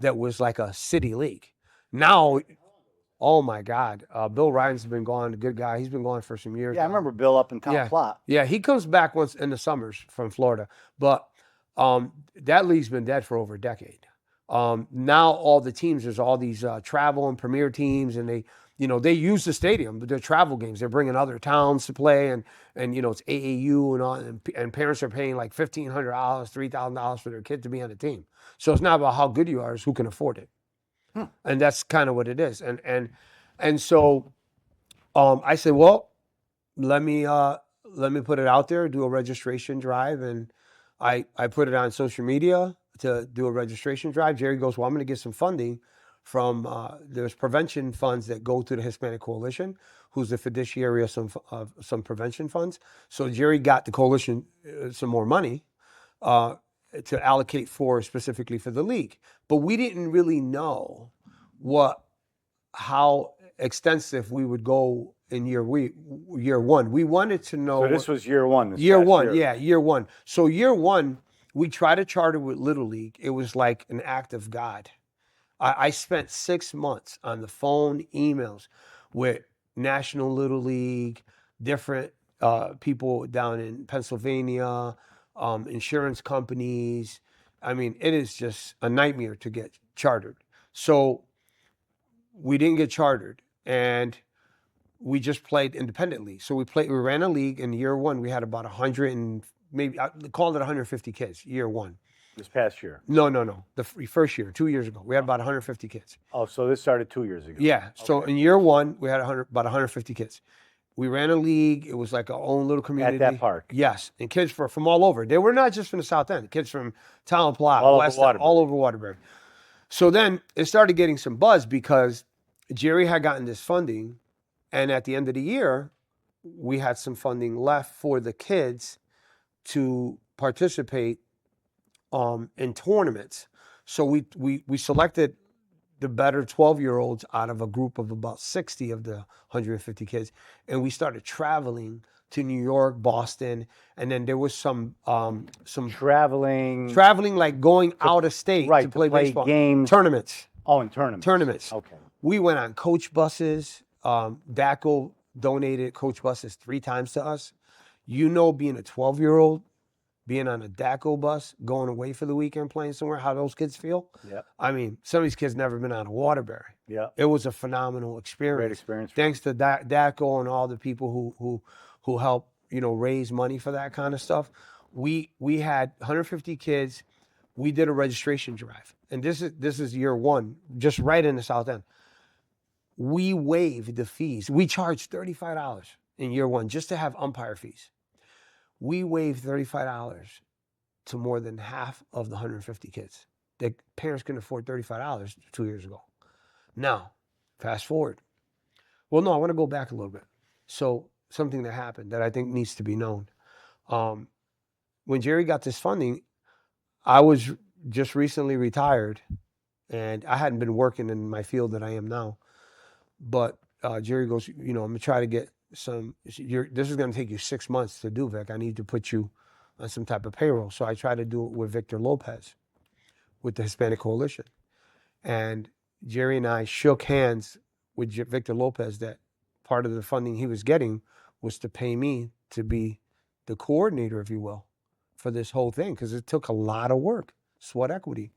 that was like a city league. Now, oh my God, Bill Ryan's been gone, a good guy. He's been gone for some years. Yeah, I remember Bill up in Town Yeah, Plot. yeah, he comes back once in the summers from Florida, but that league's been dead for over a decade. Now all the teams, there's all these travel and premier teams, and they use the stadium, their travel games. They're bringing other towns to play, and it's AAU and all, and parents are paying like $1,500, $3,000 for their kid to be on the team. So it's not about how good you are; it's who can afford it, and that's kind of what it is. And so I said, well, let me put it out there, do a registration drive, and I put it on social media to do a registration drive. Jerry goes, well, I'm going to get some funding from there's prevention funds that go to the Hispanic Coalition, who's the fiduciary of some prevention funds. So Jerry got the coalition some more money to allocate specifically for the league, but we didn't really know how extensive we would go in year one. We wanted to know. So this was year one. Year one. So year one, we tried to charter with Little League. It was like an act of God. I spent 6 months on the phone, emails with National Little League, different people down in Pennsylvania, insurance companies. I mean, it is just a nightmare to get chartered. So we didn't get chartered, and we just played independently. So we ran a league in year one. We had about 100 and maybe, I called it 150 kids, year one. This past year? No. The first year, 2 years ago, we had about 150 kids. Oh, so this started 2 years ago. Yeah. So in year one, we had about 150 kids. We ran a league. It was like our own little community. At that park? Yes. And kids from all over. They were not just from the South End. Kids from Town Plot, West End, all over Waterbury. So then it started getting some buzz because Jerry had gotten this funding, and at the end of the year, we had some funding left for the kids to participate in tournaments. So we selected the better 12-year-olds out of a group of about 60 of the 150 kids, and we started traveling to New York, Boston, and then there was some traveling, like going out of state to play baseball games, tournaments. Oh, in tournaments. Okay. We went on coach buses. DACO donated coach buses 3 times to us. Being a 12-year-old, being on a DACO bus, going away for the weekend, playing somewhere, how those kids feel. Yeah. I mean, some of these kids never been out of Waterbury. Yeah. It was a phenomenal experience. Great experience. Thanks to DACO and all the people who help, raise money for that kind of stuff. We had 150 kids. We did a registration drive. And this is year one, just right in the South End. We waived the fees. We charged $35 in year one just to have umpire fees. We waived $35 to more than half of the 150 kids. The parents couldn't afford $35 2 years ago. Now, fast forward. Well, no, I want to go back a little bit. So something that happened that I think needs to be known. When Jerry got this funding, I was just recently retired, and I hadn't been working in my field that I am now. But Jerry goes, I'm going to try to get this is going to take you 6 months to do, Vic. I need to put you on some type of payroll. So I tried to do it with Victor Lopez, with the Hispanic Coalition. And Jerry and I shook hands with Victor Lopez that part of the funding he was getting was to pay me to be the coordinator, if you will, for this whole thing, because it took a lot of work, sweat equity.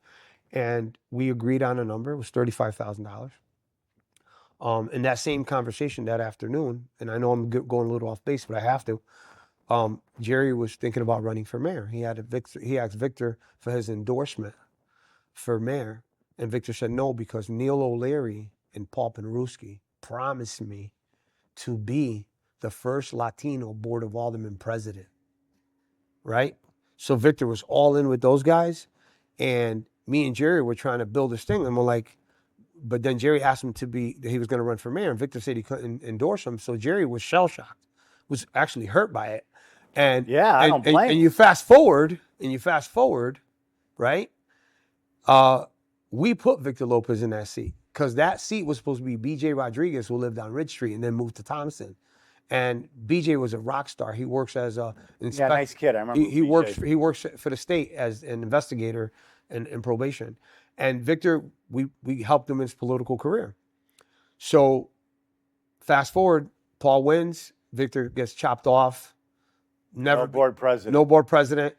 And we agreed on a number. It was $35,000. In that same conversation that afternoon, and I know I'm going a little off base, but I have to, Jerry was thinking about running for mayor. He asked Victor for his endorsement for mayor, and Victor said no because Neil O'Leary and Paul Penrusky promised me to be the first Latino Board of Aldermen president, right? So Victor was all in with those guys, and me and Jerry were trying to build this thing, and we're like, but then Jerry asked him he was going to run for mayor, and Victor said he couldn't endorse him. So Jerry was shell-shocked, was actually hurt by it. And yeah, I don't blame. And you fast forward, right? We put Victor Lopez in that seat because that seat was supposed to be B.J. Rodriguez, who lived on Ridge Street and then moved to Thompson. And B.J. was a rock star. He works as a inspector. Yeah, nice kid. I remember. He works for the state as an investigator in probation. And Victor, we helped him in his political career. So fast forward, Paul wins. Victor gets chopped off. Never No board president. No board president.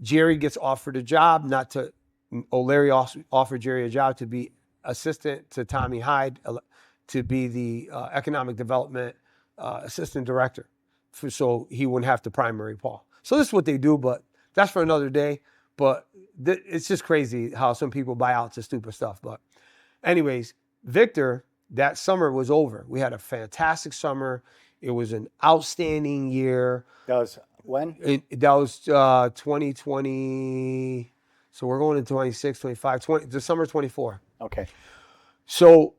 Jerry gets offered a job, O'Leary offered Jerry a job to be assistant to Tommy Hyde, to be the economic development assistant director, so he wouldn't have to primary Paul. So this is what they do, but that's for another day. But it's just crazy how some people buy out to stupid stuff. But anyways, Victor, that summer was over. We had a fantastic summer. It was an outstanding year. That was when? That was 2020. So we're going into 26, 25, 20, the summer 24. Okay. So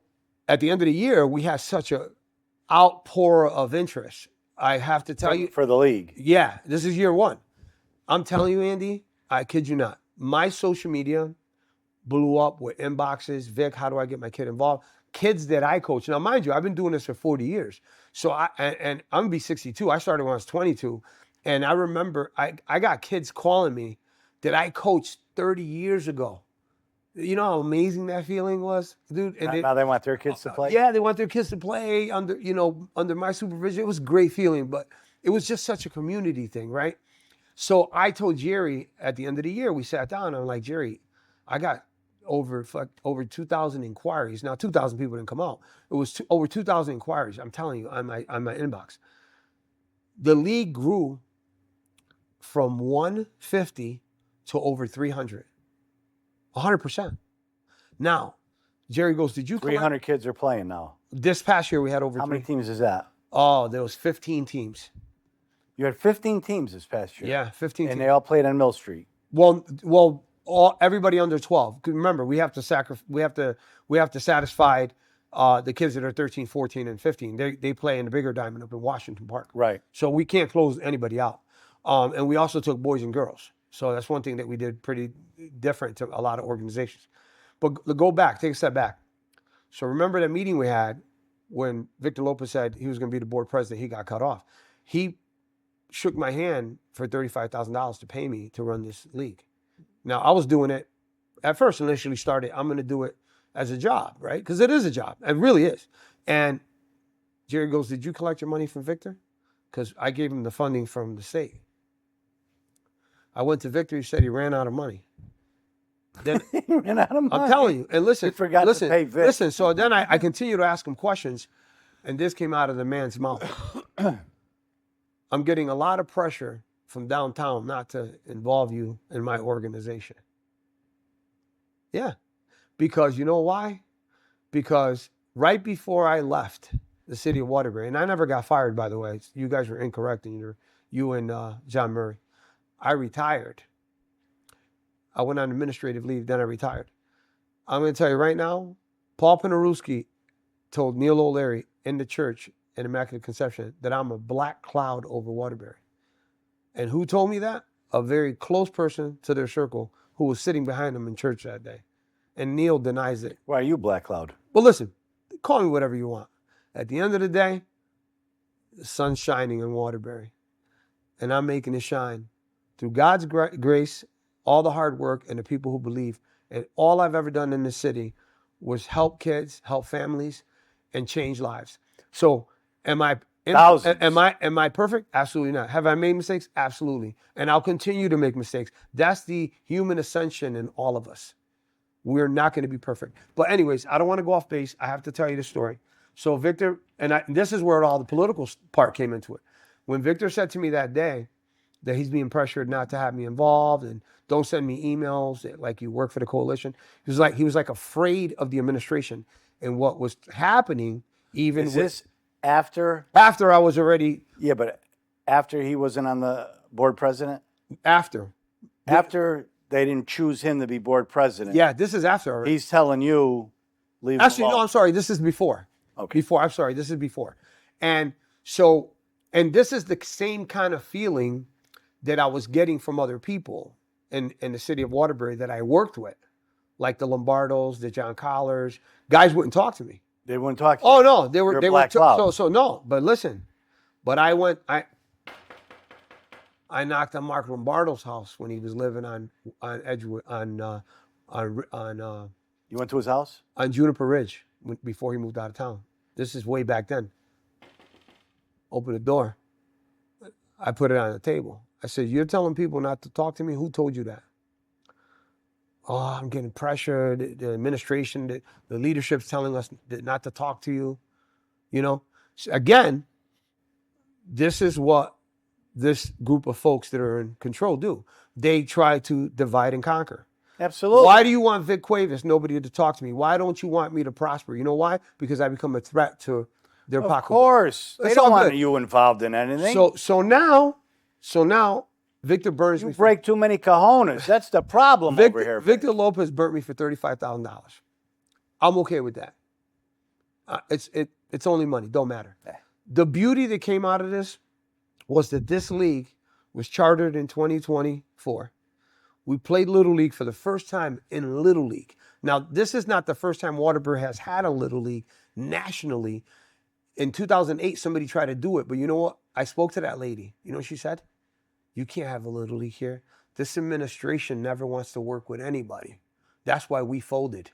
at the end of the year, we had such a outpour of interest. I have to tell you. For the league. Yeah, this is year one. I'm telling you, Andy, I kid you not. My social media blew up with inboxes. Vic, how do I get my kid involved? Kids that I coach. Now, mind you, I've been doing this for 40 years. So I'm going to be 62. I started when I was 22. And I remember I got kids calling me that I coached 30 years ago. You know how amazing that feeling was, dude? And now they want their kids to play? Yeah, they want their kids to play under my supervision. It was a great feeling, but it was just such a community thing, right? So I told Jerry at the end of the year, we sat down and I'm like, Jerry, I got over 2,000 inquiries. Now, 2,000 people didn't come out. It was over 2,000 inquiries, I'm telling you, on my inbox. The league grew from 150 to over 300. 100%. Now, Jerry goes, did you collect? 300 kids are playing now. This past year, we had over How many teams is that? Oh, there was 15 teams. You had 15 teams this past year. Yeah, 15 teams. And they all played on Mill Street. Well, everybody under 12. Remember, we have to satisfy the kids that are 13, 14, and 15. They play in the bigger diamond up in Washington Park. Right. So we can't close anybody out. And we also took boys and girls. So that's one thing that we did pretty different to a lot of organizations. But go back, take a step back. So remember that meeting we had when Victor Lopez said he was going to be the board president, he got cut off. He shook my hand for $35,000 to pay me to run this league. Now, I was doing it at first, initially started, I'm going to do it as a job, right? Because it is a job. It really is. And Jerry goes, did you collect your money from Victor? Because I gave him the funding from the state. I went to Victor, he said he ran out of money. Then He ran out of money. I'm telling you, and listen, He forgot to pay Vic. Listen, so then I continue to ask him questions, and this came out of the man's mouth. I'm getting a lot of pressure from downtown not to involve you in my organization. Yeah, because you know why? Because right before I left the city of Waterbury, and I never got fired, by the way. You guys were incorrect in you and John Murray. I retired. I went on administrative leave, then I retired. I'm going to tell you right now, Paul Penarewski told Neil O'Leary in the church in Immaculate Conception that I'm a black cloud over Waterbury. And who told me that? A very close person to their circle who was sitting behind them in church that day. And Neil denies it. Why are you Black Cloud? Well, listen, call me whatever you want. At the end of the day, the sun's shining in Waterbury. And I'm making it shine through God's grace, all the hard work, and the people who believe. And all I've ever done in this city was help kids, help families, and change lives. So am I perfect? Absolutely not. Have I made mistakes? Absolutely. And I'll continue to make mistakes. That's the human ascension in all of us. We're not going to be perfect. But anyways, I don't want to go off base. I have to tell you the story. So Victor, and this is where all the political part came into it. When Victor said to me that day that he's being pressured not to have me involved and don't send me emails that, like, you work for the coalition, he was like afraid of the administration and what was happening. Even Is this after I was already but after he wasn't on the board president? After They didn't choose him to be board president. Yeah, this is after already. He's telling you, leave Actually, him alone. no, I'm sorry. This is before. Okay. I'm sorry. This is before. And so, and this is the same kind of feeling that I was getting from other people in the city of Waterbury that I worked with, like the Lombardos, the John Collars. Guys wouldn't talk to me. They wouldn't talk to you. Oh no, they were Black Cloud. so no. But listen, I knocked on Mark Lombardo's house when he was living on Edgewood on You went to his house? On Juniper Ridge before he moved out of town. This is way back then. Open the door. I put it on the table. I said, "You're telling people not to talk to me? Who told you that?" "Oh, I'm getting pressure. The administration, the leadership's telling us not to talk to you." You know, so again, this is what this group of folks that are in control do. They try to divide and conquer. Absolutely. Why do you want Vic Cuevas, nobody to talk to me? Why don't you want me to prosper? You know why? Because I become a threat to their pocketbook. Of course. They It's don't all want good. you involved in anything. So now, Victor burns you me. break too many cojones. That's the problem over here. Victor Lopez burnt me for $35,000. I'm okay with that. It's only money. Don't matter. The beauty that came out of this was that this league was chartered in 2024. We played Little League for the first time in Little League. Now, this is not the first time Waterbury has had a Little League nationally. In 2008, somebody tried to do it, but you know what? I spoke to that lady. You know what she said? "You can't have a Little League here. This administration never wants to work with anybody. That's why we folded."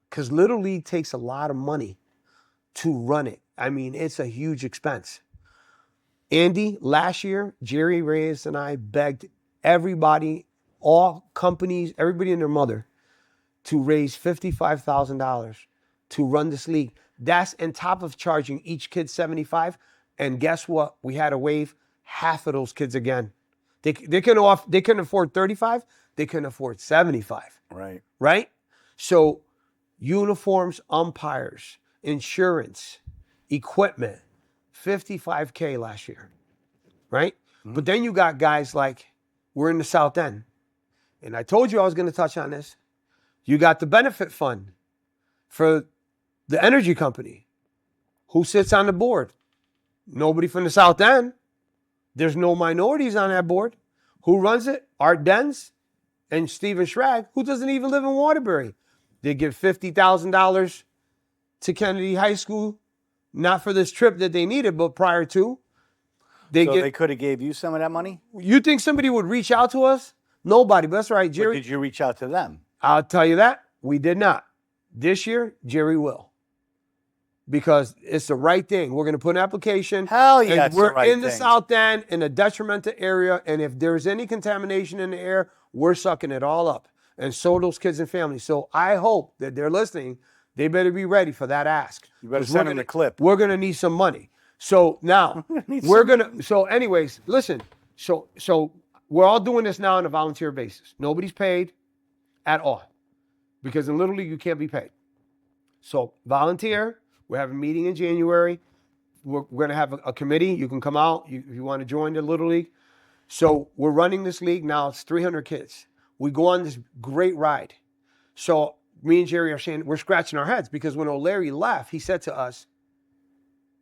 Because Little League takes a lot of money to run it. I mean, it's a huge expense. Andy, last year, Jerry Reyes and I begged everybody, all companies, everybody and their mother, to raise $55,000 to run this league. That's on top of charging each kid $75. And guess what? We had to waive half of those kids again. They couldn't afford $35. They couldn't afford $75. Right. Right? So uniforms, umpires, insurance, equipment, $55K last year. Right? Mm-hmm. But then you got guys like, we're in the South End. And I told you I was going to touch on this. You got the benefit fund for the energy company. Who sits on the board? Nobody from the South End. There's no minorities on that board. Who runs it? Art Denz and Steven Schrag, who doesn't even live in Waterbury. They give $50,000 to Kennedy High School, not for this trip that they needed, but prior to. They could have gave you some of that money? You think somebody would reach out to us? Nobody, but that's right, Jerry. But did you reach out to them? I'll tell you that. We did not. This year, Jerry will. Because it's the right thing. We're going to put an application. Hell yeah, it's we're the right in the thing. South End, in a detrimental area, and if there's any contamination in the air, we're sucking it all up. And so are those kids and families. So I hope that they're listening. They better be ready for that ask. You better send them the clip. We're going to need some money. So now, so anyways, listen. So we're all doing this now on a volunteer basis. Nobody's paid at all. Because in Little League, you can't be paid. So volunteer. We have a meeting in January. We're going to have a committee. You can come out if you want to join the Little League. So we're running this league now. It's 300 kids. We go on this great ride. So me and Jerry are saying, we're scratching our heads because when O'Leary left, he said to us,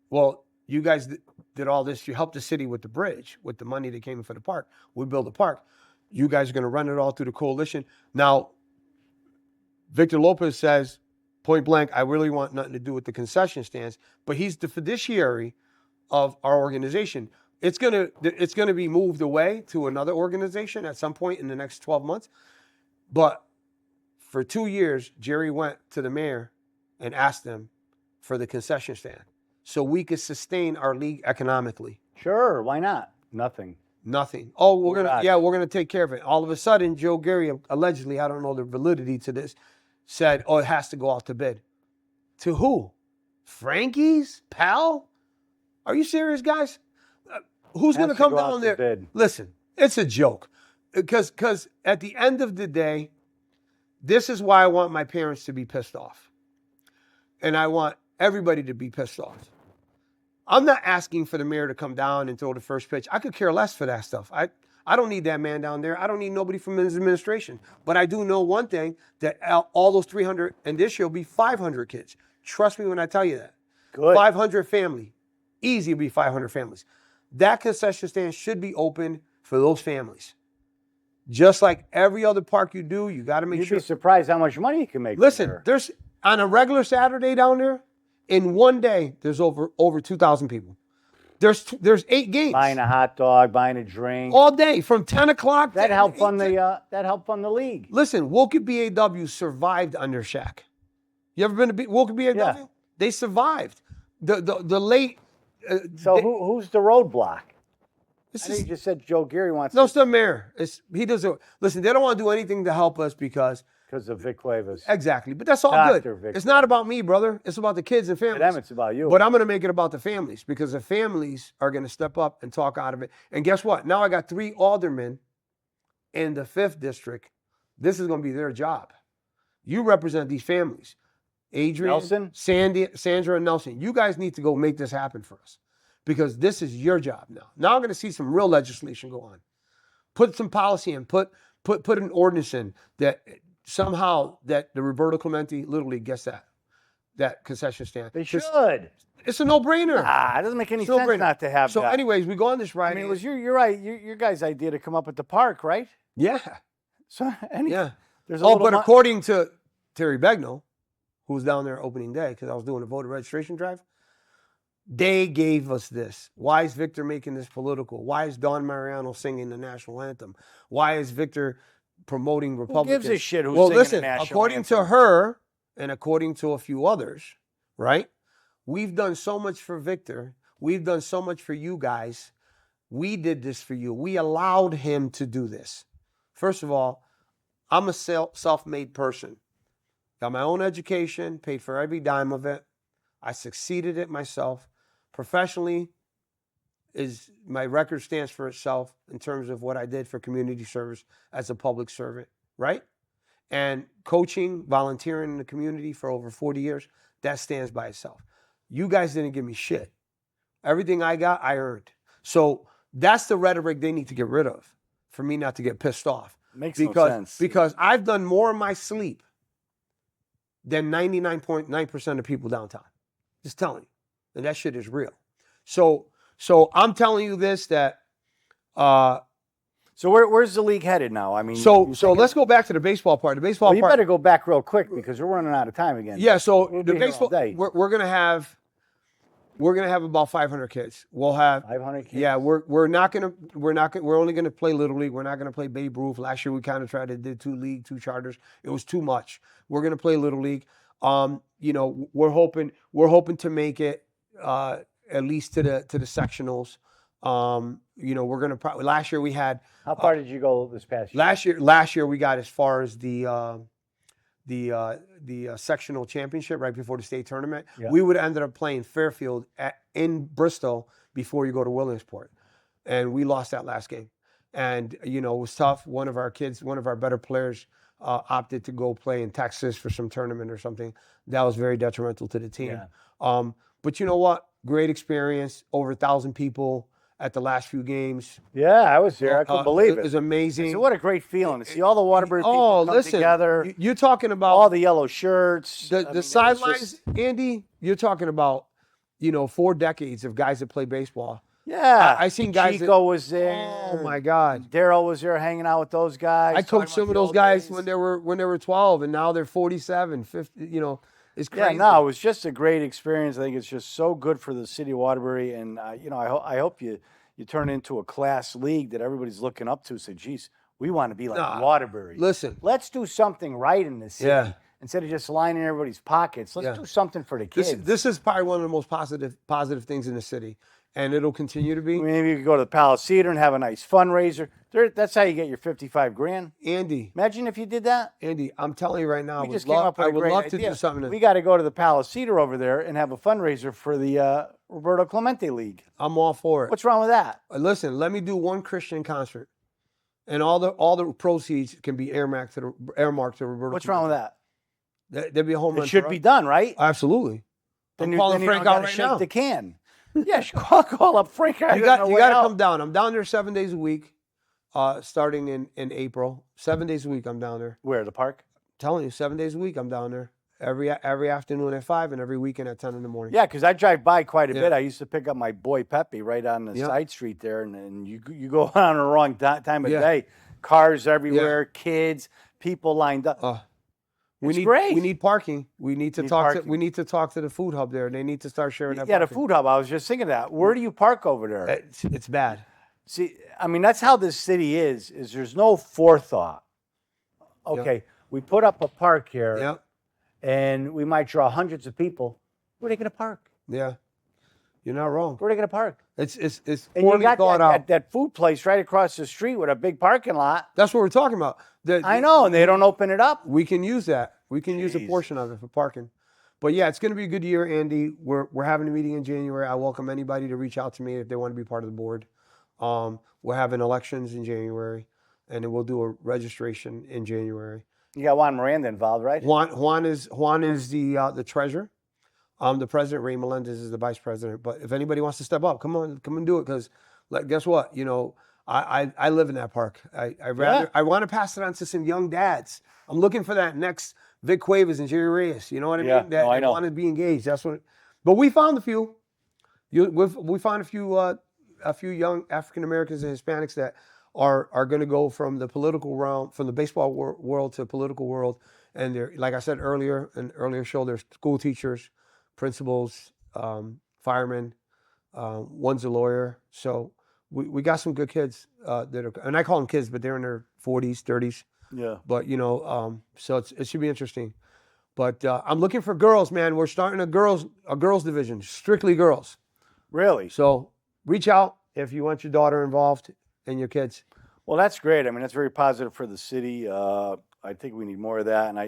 "Well, you guys did all this. You helped the city with the bridge, with the money that came in for the park. We built a park. You guys are going to run it all through the coalition." Now, Victor Lopez says, point blank, "I really want nothing to do with the concession stands," but he's the fiduciary of our organization. It's gonna be moved away to another organization at some point in the next 12 months. But for 2 years, Jerry went to the mayor and asked them for the concession stand so we could sustain our league economically. Sure, why not? Nothing. Oh, we're gonna take care of it. All of a sudden, Joe Gary, allegedly, I don't know the validity to this, said, "Oh, it has to go out to bid." To who? Frankie's? Pal? Are you serious, guys? Who's going to come down there? Bid. Listen, it's a joke. Because at the end of the day, this is why I want my parents to be pissed off. And I want everybody to be pissed off. I'm not asking for the mayor to come down and throw the first pitch. I could care less for that stuff. I don't need that man down there. I don't need nobody from his administration. But I do know one thing, that all those 300, and this year will be 500 kids. Trust me when I tell you that. Good. 500 family. Easy to be 500 families. That concession stand should be open for those families. Just like every other park you do, you got to make sure. You'd be surprised how much money you can make. Listen, there's on a regular Saturday down there, in one day, there's over 2,000 people. There's 8 games Buying a hot dog, buying a drink. all day from 10 o'clock. That to helped 8 fund the league. Listen, Woke BAW survived under Shaq. You ever been to Woke BAW? Yeah. They survived. The late. So who's the roadblock? This I know is, you just said Joe Geary wants no, it's the mayor. He doesn't listen. They don't want to do anything to help us because of Vic Cuevas. exactly. But that's all Dr. good. Vic It's not about me, brother. It's about the kids and To families. them, it's about you. But I'm going to make it about the families because the families are going to step up and talk out of it. And guess what? Now I got 3 aldermen in the 5th district. This is going to be their job. You represent these families. Adrian, Nelson? Sandra, and Nelson. You guys need to go make this happen for us because this is your job now. Now I'm going to see some real legislation go on. Put some policy in. Put an ordinance in that somehow that the Roberto Clemente Little League gets that concession stand. They should. It's a no-brainer. Ah, it doesn't make any It's no sense brainer. not to have So that. anyways, we go on this ride. I mean, it was you're right. Your guys' idea to come up at the park, right? Yeah. So Yeah. there's a Oh, little but mon- according to Terry Begno, who was down there opening day, because I was doing a voter registration drive, they gave us this. Why is Victor making this political? Why is Don Mariano singing the national anthem? Why is Victor promoting who Republicans? gives a shit who's Well, singing listen, the national according to anthem? her and according to a few others, right? We've done so much for Victor. We've done so much for you guys. We did this for you. We allowed him to do this. First of all, I'm a self-made person. Got my own education, paid for every dime of it. I succeeded at myself. Professionally, my record stands for itself in terms of what I did for community service as a public servant, right? And coaching, volunteering in the community for over 40 years, that stands by itself. You guys didn't give me shit. Everything I got, I earned. So that's the rhetoric they need to get rid of for me not to get pissed off. Makes no sense. Because I've done more in my sleep than 99.9% of people downtown. Just telling you. And that shit is real. So I'm telling you this, that So where's the league headed now? I mean, so you thinking- let's go back to the baseball part. The baseball Well, you part. better go back real quick because we're running out of time again. Yeah, so We'll the be here all baseball day. we're gonna have about 500 kids. We'll have 500 kids. Yeah, we're only gonna play Little League. We're not gonna play Babe Ruth. Last year we kind of tried to do 2 charters. It was too much. We're gonna play Little League. We're hoping to make it at least to the sectionals. We're gonna probably last year we had How far did you go this past year? last year we got as far as the sectional championship right before the state tournament. Yeah. We would have ended up playing Fairfield in Bristol before you go to Williamsport, and we lost that last game. And it was tough. One of our better players, opted to go play in Texas for some tournament or something. That was very detrimental to the team. Yeah. But you know what? Great experience. Over 1,000 people at the last few games. Yeah, I was there. I couldn't believe it. It was amazing. So what a great feeling to see all the Waterbury people come listen, together. You're talking about All the yellow shirts. I mean, it the was sidelines, just- Andy. You're talking about 4 decades of guys that play baseball. Yeah, I seen guys Chico was there. Oh my God! Daryl was there hanging out with those guys. I talking coached some about of the those old guys days. when they were 12, and now they're 47, 50. It's Yeah, crazy. no, it was just a great experience. I think it's just so good for the city of Waterbury, and I hope you turn into a class league that everybody's looking up to. Say, geez, we want to be like Nah, Waterbury. listen. Let's do something right in the city. Yeah. Instead of just lining everybody's pockets, let's Yeah. do something for the kids. This is probably one of the most positive things in the city, and it'll continue to be. Maybe you could go to the Palace Theater and have a nice fundraiser. That's how you get your 55 grand. Andy, Imagine if you did that. I'm telling you right now, We I just would came love, up with I a would great love idea. to do something. We got to go to the Palace Theater over there and have a fundraiser for the Roberto Clemente League. I'm all for it. What's wrong with that? Listen, let me do one Christian concert, and all the proceeds can be earmarked to Roberto. What's wrong with that? There'd be a home run. It should for be us. done, right? Absolutely. Then I'm you- calling then you Frank don't out gotta right shake now. the can. Yeah, call up Frank. You got to come down. I'm down there 7 days a week, starting in April. 7 days a week I'm down there. Where, the park? Telling you, 7 days a week I'm down there. Every afternoon at 5 and every weekend at 10 in the morning. Yeah, because I drive by quite a Yeah. bit. I used to pick up my boy Pepe right on the Yeah. side street there, and you go on the wrong time of Yeah. day. Cars everywhere, kids, people lined up. It's great. We need parking. We need to Need talk parking. to. We need to talk to the food hub there. They need to start sharing that. Yeah, the parking. food hub. I was just thinking that. Where do you park over there? It's bad. See, I mean, that's how this city is there's no forethought. Okay, we put up a park here, Yep. and we might draw hundreds of people. Where are they going to park? Yeah. You're not wrong. Where are they going to park? It's And you poorly got thought out. that food place right across the street with a big parking lot. That's what we're talking about. I know, and they don't open it up. We can use that. We can use a Jeez. portion of it for parking. But yeah, it's going to be a good year, Andy. We're having a meeting in January. I welcome anybody to reach out to me if they want to be part of the board. We're having elections in January, and then we'll do a registration in January. You got Juan Miranda involved, right? Juan is the treasurer. The president, Ray Melendez, is the vice president. But if anybody wants to step up, come and do it. Because, guess what? You know, I live in that park. I want to pass it on to some young dads. I'm looking for that next Vic Cuevas and Jerry Reyes. You know what I mean? That I know. want to be engaged. That's what. But we found a few. We found a few young African Americans and Hispanics that are going to go from the political realm, from the baseball world to the political world. And they're, like I said earlier in an earlier show, they're school teachers, principals, firemen. One's a lawyer. So we got some good kids that are, and I call them kids, but they're in their 40s, 30s. Yeah. But you know, so it should be interesting. But I'm looking for girls, man. We're starting a girls division, strictly girls. Really? So reach out if you want your daughter involved and your kids. Well, that's great. I mean, that's very positive for the city. I think we need more of that. And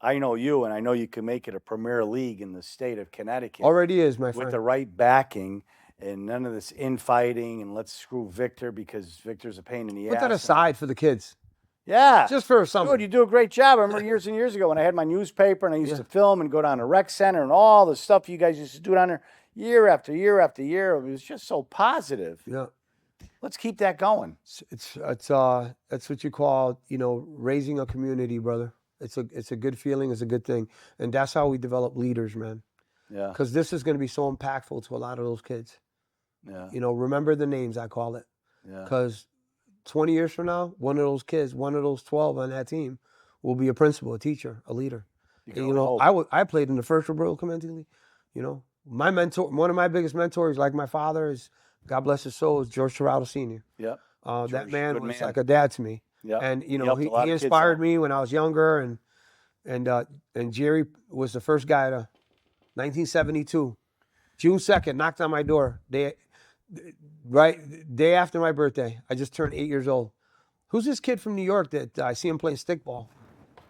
I know you, and I know you can make it a premier league in the state of Connecticut. Already is, my friend. With the right backing and none of this infighting and let's screw Victor because Victor's a pain in the ass. Put that aside for the kids. Yeah. Just for something. Dude, you do a great job. I remember years and years ago when I had my newspaper and I used to film and go down to rec center and all the stuff you guys used to do down there year after year after year. It was just so positive. Yeah. Let's keep that going. It's that's what you call, you know, raising a community, brother. It's a good feeling. It's a good thing. And that's how we develop leaders, man. Yeah. Because this is going to be so impactful to a lot of those kids. Yeah. You know, remember the names, I call it. Yeah. Because 20 years from now, one of those kids, one of those 12 on that team will be a principal, a teacher, a leader. You know, I played in the first Roberto Clemente League. You know, my mentor, one of my biggest mentors, like my father, is, God bless his soul, is George Torrado Sr. Yeah. That man was like a dad to me. Yeah. And, you know, he inspired me when I was younger. And Jerry was the first guy to, 1972, June 2nd, knocked on my door. Day after my birthday. I just turned 8 years old. Who's this kid from New York that I see him playing stickball?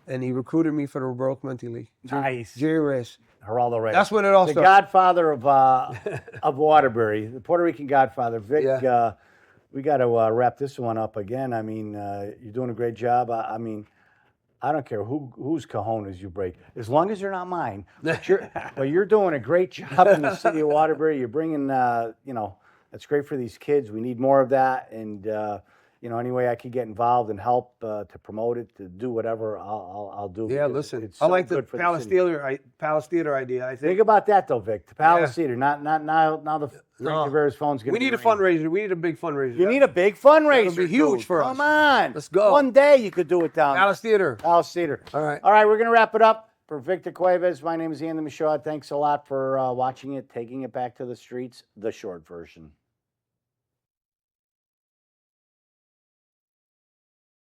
And he recruited me for the Roberto Clemente League. Nice. Jerry Reyes. Geraldo Reyes. That's when it all the started. godfather of Waterbury, the Puerto Rican godfather. Vic, we got to wrap this one up again. I mean, you're doing a great job. I mean, I don't care whose cojones you break, as long as they're not mine. But you're doing a great job in the city of Waterbury. You're bringing, you know, that's great for these kids. We need more of that. And, you know, any way I can get involved and help to promote it, to do whatever, I'll do. Yeah, listen, it's I so like the good for Palace Theater idea. I Think think about that though, Vic. The Palace Theater, not now. The Frank Tavares phone's gonna. we need a fundraiser. We need a big fundraiser. You need a big fundraiser. That'll be huge dude. for us. Come on, Let's go. One day you could do it down there. Palace Theater. Palace Theater. All right. All right. We're gonna wrap it up for Victor Cuevas. My name is Andy Michaud. Thanks a lot for watching it, taking it back to the streets. The short version.